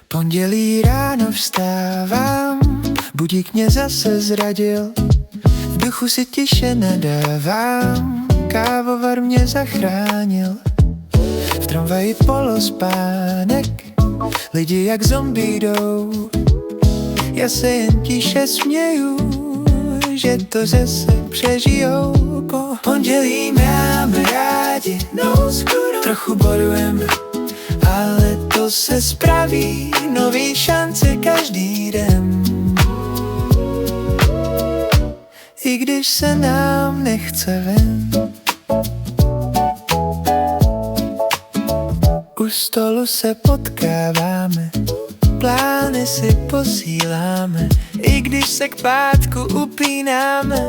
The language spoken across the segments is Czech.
Pondělí ráno vstávám, budík mě zase zradil. V duchu si tiše nadávám, kávovar mě zachránil. V tramvaji polospánek, lidi jak zombie jdou. Já se jen tiše směju, že to zase přežijou. Po pondělí máme rádi, no skoro trochu bodujeme, ale to se spraví, nový šance každý den. I když se nám nechce ven. U stolu se potkáváme, plány si posíláme. I když se k pátku upínáme,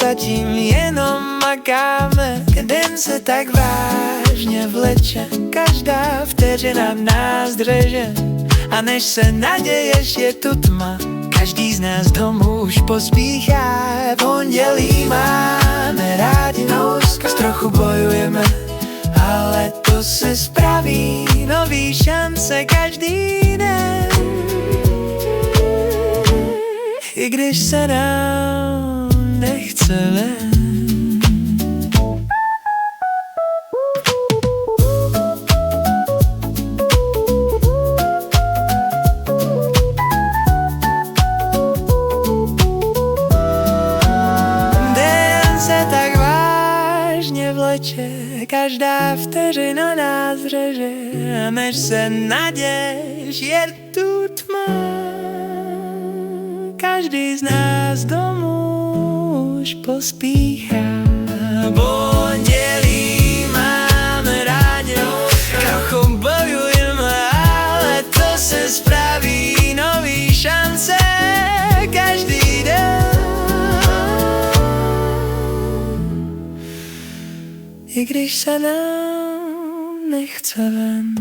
zatím jenom makáme. Den se tak vážně vleče, každá vteřina nás dreže. A než se naděješ, je tu tma, každý z nás domů už pospíchá. Pondělí máme rádi, s trochu bojujeme, ale to se spraví, nový šance každý den. I když se nám nechce ven. Den se tak vážně vleče, každá vteřina nás řeže. A než se naděješ, je tu tma, každý z nás domů už pospíchá. Pondělí máme rádi, trochu bojujeme, ale to se spraví, nový šance každý den. I když se nám nechce ven.